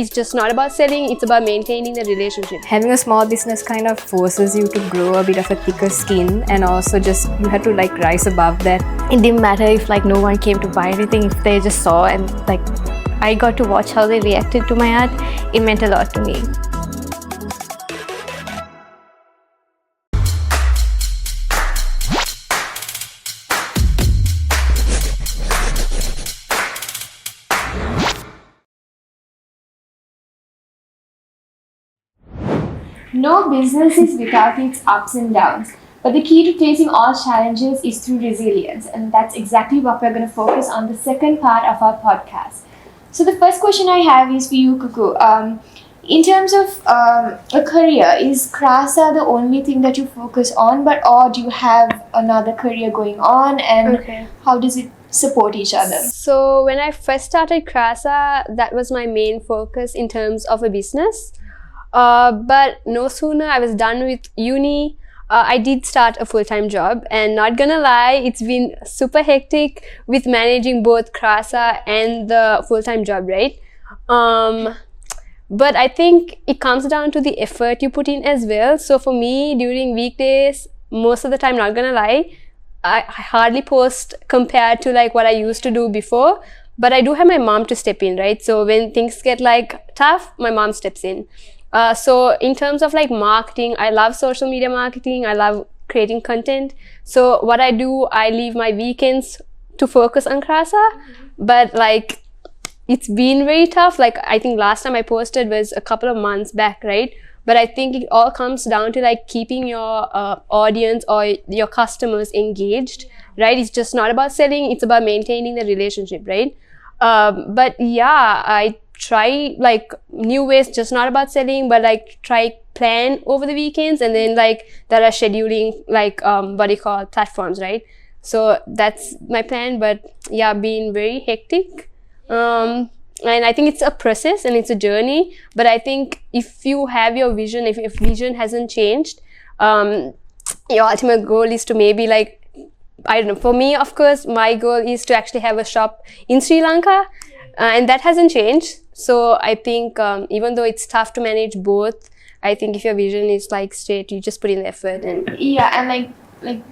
It's just not about selling, it's about maintaining the relationship. Having a small business kind of forces you to grow a bit of a thicker skin, and also just you had to like rise above that. It didn't matter if like no one came to buy anything, if they just saw and like I got to watch how they reacted to my art. It meant a lot to me. No business is without its ups and downs, but the key to facing all challenges is through resilience, and that's exactly what we're going to focus on the second part of our podcast. So the first question I have is for you, Kuku. In terms of a career, is Krasa the only thing that you focus on, or do you have another career going on, and how does it support each other? So when I first started Krasa, that was my main focus in terms of a business. But no sooner I was done with uni, I did start a full-time job, and not gonna lie, it's been super hectic with managing both Krasa and the full-time job, right? But I think it comes down to the effort you put in as well. So for me, during weekdays, most of the time, not gonna lie, I hardly post compared to like what I used to do before, but I do have my mom to step in, right? So when things get like tough, my mom steps in. So in terms of like marketing, I love social media marketing. I love creating content. So what I do, I leave my weekends to focus on Krasa. But like, it's been very tough. Like I think last time I posted was a couple of months back, right? But I think it all comes down to like keeping your audience or your customers engaged, right? It's just not about selling. It's about maintaining the relationship, right? But yeah, I try like new ways, just not about selling, but like try plan over the weekends, and then like there are scheduling like what do you call platforms, right? So that's my plan. But yeah, being very hectic, and I think it's a process and it's a journey. But I think if you have your vision, if vision hasn't changed, your ultimate goal is to maybe like, I don't know, for me, of course, my goal is to actually have a shop in Sri Lanka, and that hasn't changed. So I think even though it's tough to manage both, I think if your vision is like straight, you just put in the effort. And yeah, and like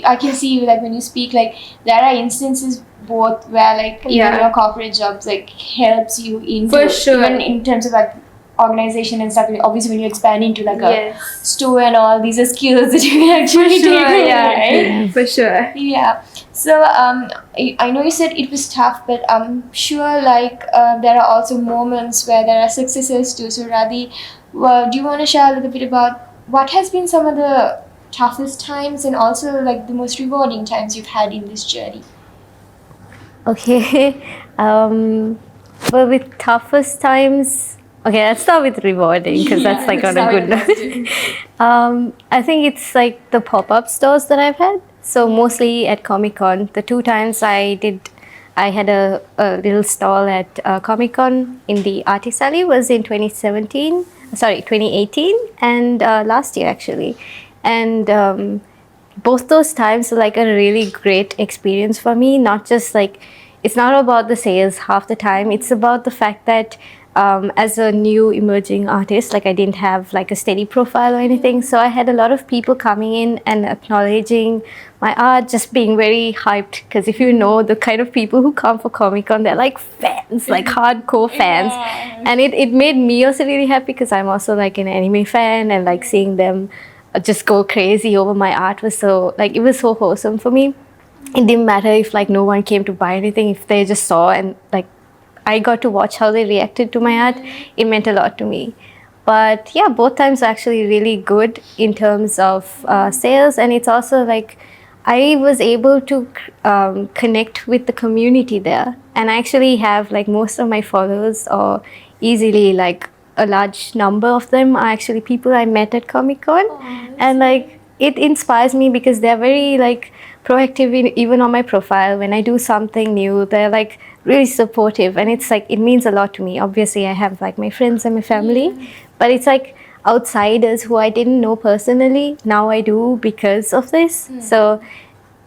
I can see you like when you speak, like there are instances both where like even your corporate jobs like helps you in for sure, even in terms of like organization and stuff. Like, obviously when you expand into like a store and all, these are skills that you can actually take over, right? For sure. Yeah. So I know you said it was tough, but I'm sure like there are also moments where there are successes too. So Radhi, do you want to share a little bit about what has been some of the toughest times and also like the most rewarding times you've had in this journey? Okay. Well, with toughest times, okay, let's start with rewarding because that's like on a good note. I think it's like the pop-up stores that I've had. So mostly at Comic-Con. The 2 times I had a little stall at Comic-Con in the Artist Alley was in 2018 and last year actually. And both those times were like a really great experience for me. Not just like, it's not about the sales half the time. It's about the fact that as a new emerging artist, like I didn't have like a steady profile or anything. So I had a lot of people coming in and acknowledging my art, just being very hyped. Because if you know the kind of people who come for Comic-Con, they're like fans, like hardcore fans. And it made me also really happy because I'm also like an anime fan, and like seeing them just go crazy over my art was so, like, it was so wholesome for me. It didn't matter if like no one came to buy anything, if they just saw and like I got to watch how they reacted to my art. It meant a lot to me. But yeah, both times are actually really good in terms of sales, and it's also like I was able to connect with the community there, and I actually have like most of my followers, or easily like a large number of them, are actually people I met at Comic-Con. And like it inspires me because they're very like proactive even on my profile. When I do something new, they're like really supportive, and it's like, it means a lot to me. Obviously I have like my friends and my family, but it's like outsiders who I didn't know personally, now I do because of this. So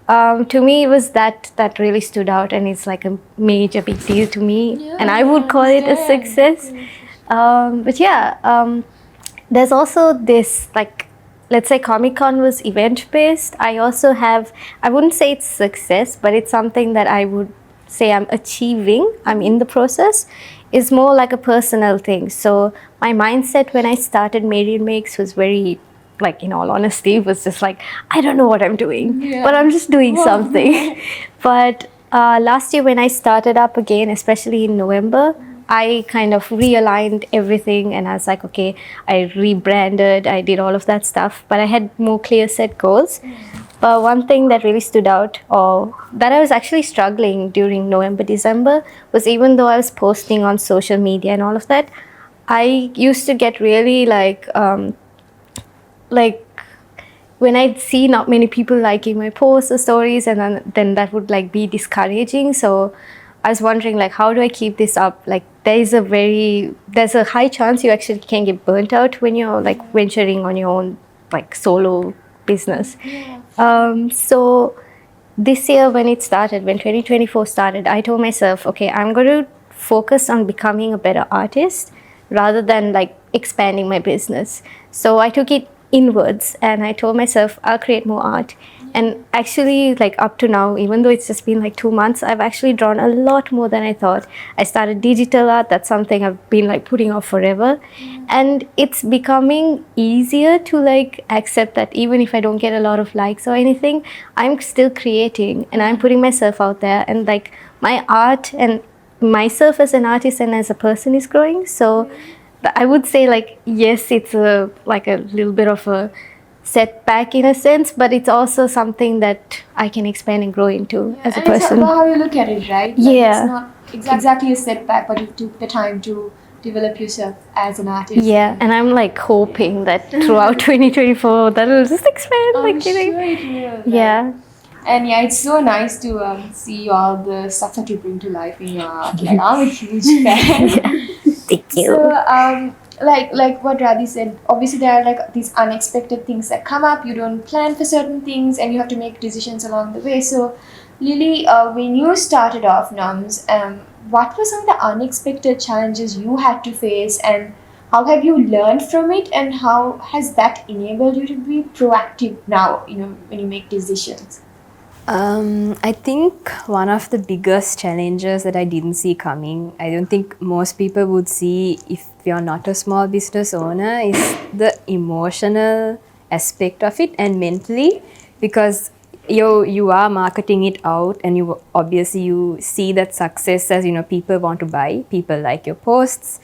to me it was that really stood out, and it's like a major big deal to me, and I would call it a success. But yeah, there's also this, like, let's say Comic-Con was event-based. I also have, I wouldn't say it's success, but it's something that I would say I'm achieving. I'm in the process. It's more like a personal thing. So my mindset when I started Marian Makes was very, like, in all honesty, was just like, I don't know what I'm doing, but I'm just doing something. But last year when I started up again, especially in November, I kind of realigned everything and I was like, okay, I rebranded, I did all of that stuff, but I had more clear set goals. But one thing that really stood out, or that I was actually struggling during November, December, was even though I was posting on social media and all of that, I used to get really like when I'd see not many people liking my posts or stories, and then that would like be discouraging. So I was wondering, like, how do I keep this up? Like, there's a high chance you actually can get burnt out when you're like venturing on your own like solo business. So this year when 2024 started, I told myself, okay, I'm going to focus on becoming a better artist rather than like expanding my business. So I took it inwards and I told myself I'll create more art. And actually, like, up to now, even though it's just been like 2 months, I've actually drawn a lot more than I thought. I started digital art. That's something I've been like putting off forever. And it's becoming easier to like accept that even if I don't get a lot of likes or anything, I'm still creating and I'm putting myself out there, and like my art and myself as an artist and as a person is growing. So I would say, like, yes, it's a little bit of a setback in a sense, but it's also something that I can expand and grow into as a person. It's about how you look at it, right? Like, Yeah. It's not exactly a setback, but you took the time to develop yourself as an artist. Yeah, and I'm like hoping that throughout 2024 that'll just expand. I'm like, sure it will. Right? Yeah. And yeah, it's so nice to see all the stuff that you bring to life in your art. Like, I'm a huge fan. Thank you. So, like what Radhi said, obviously there are like these unexpected things that come up. You don't plan for certain things, and you have to make decisions along the way. So, Lily, when you started off NUMS, what were some of the unexpected challenges you had to face, and how have you learned from it, and how has that enabled you to be proactive now, when you make decisions? I think one of the biggest challenges that I didn't see coming, I don't think most people would see if you're not a small business owner, is the emotional aspect of it and mentally, because you are marketing it out and you see that success as, people want to buy, people like your posts.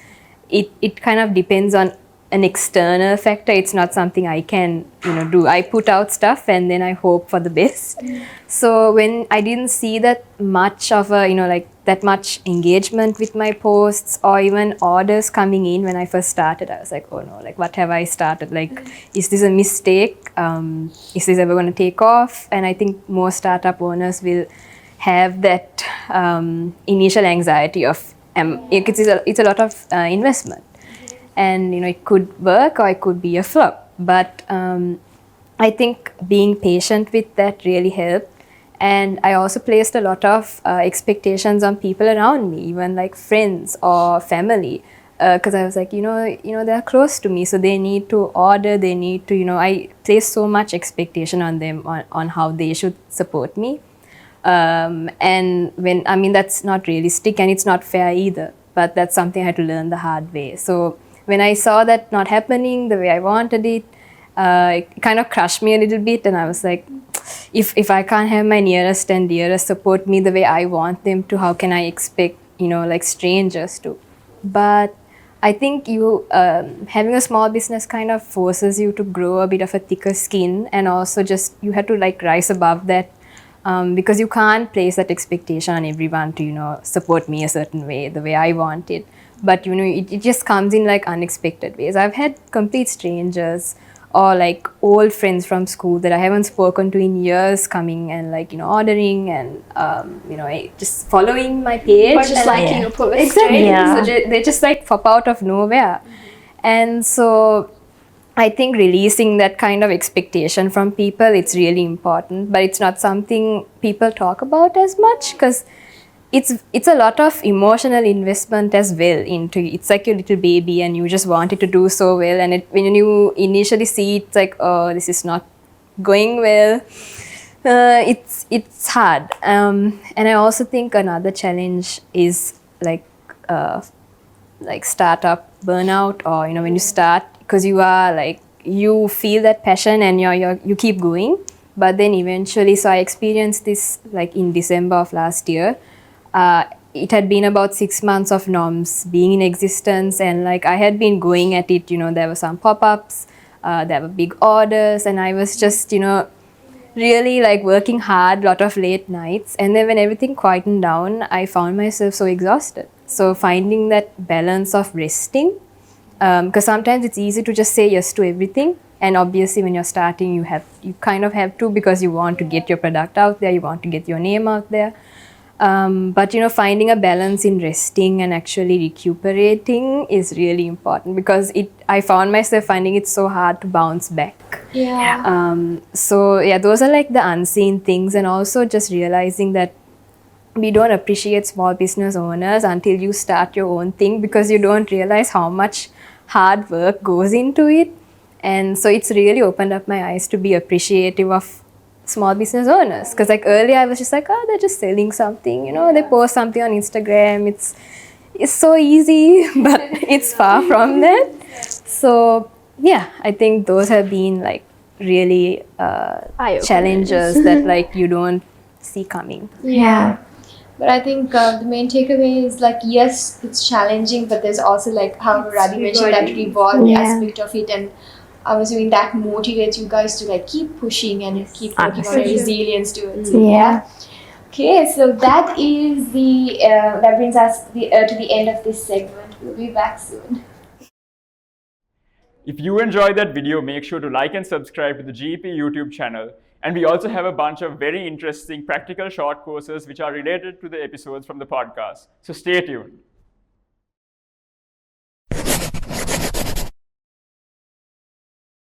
It kind of depends on an external factor. It's not something I can do. I put out stuff and then I hope for the best. So when I didn't see that much of a that much engagement with my posts or even orders coming in when I first started, I was like, oh no, like, what have I started? Like, is this a mistake? Is this ever going to take off? And I think most startup owners will have that initial anxiety of it's a lot of investment. And it could work or it could be a flop. But I think being patient with that really helped. And I also placed a lot of expectations on people around me, even like friends or family, because I was like, they're close to me, so they need to order. They need to, I placed so much expectation on them on how they should support me. And that's not realistic and it's not fair either. But that's something I had to learn the hard way. So when I saw that not happening the way I wanted it, it kind of crushed me a little bit, and I was like, if I can't have my nearest and dearest support me the way I want them to, how can I expect, like strangers to? But I think having a small business kind of forces you to grow a bit of a thicker skin, and also just you have to like rise above that, because you can't place that expectation on everyone to, support me a certain way, the way I want it. But it just comes in like unexpected ways. I've had complete strangers or like old friends from school that I haven't spoken to in years coming and like ordering and just following my page, Or just liking your post. exactly. Yeah. So they just like pop out of nowhere. And so I think releasing that kind of expectation from people, it's really important, but it's not something people talk about as much, because it's a lot of emotional investment as well into it. It's like your little baby and you just want it to do so well, and when you initially see it's like, oh, this is not going well, it's hard. And I also think another challenge is like startup burnout, or when you start, because you feel that passion and you keep going, but then eventually, so I experienced this like in December of last year. It had been about 6 months of norms being in existence, and like I had been going at it. There were some pop-ups, there were big orders, and I was just really like working hard, lot of late nights, and then when everything quietened down, I found myself so exhausted. So finding that balance of resting, because sometimes it's easy to just say yes to everything, and obviously when you're starting, you kind of have to, because you want to get your product out there, you want to get your name out there. But finding a balance in resting and actually recuperating is really important, because I found myself finding it so hard to bounce back. Yeah. So yeah, those are like the unseen things, and also just realizing that we don't appreciate small business owners until you start your own thing, because you don't realize how much hard work goes into it. And so it's really opened up my eyes to be appreciative of small business owners, because like earlier I was just like, oh, they're just selling something, they post something on Instagram, it's so easy, but it's far from that. So yeah, I think those have been like really challenges that like you don't see coming. Yeah. But I think the main takeaway is like, yes, it's challenging, but there's also like how Ravi mentioned, that reward aspect of it, and I'm assuming that motivates you guys to like keep pushing and keep working on your resilience to it. So, yeah. Okay, so that is that brings us to the end of this segment. We'll be back soon. If you enjoyed that video, make sure to like and subscribe to the GEP YouTube channel. And we also have a bunch of very interesting practical short courses which are related to the episodes from the podcast. So stay tuned.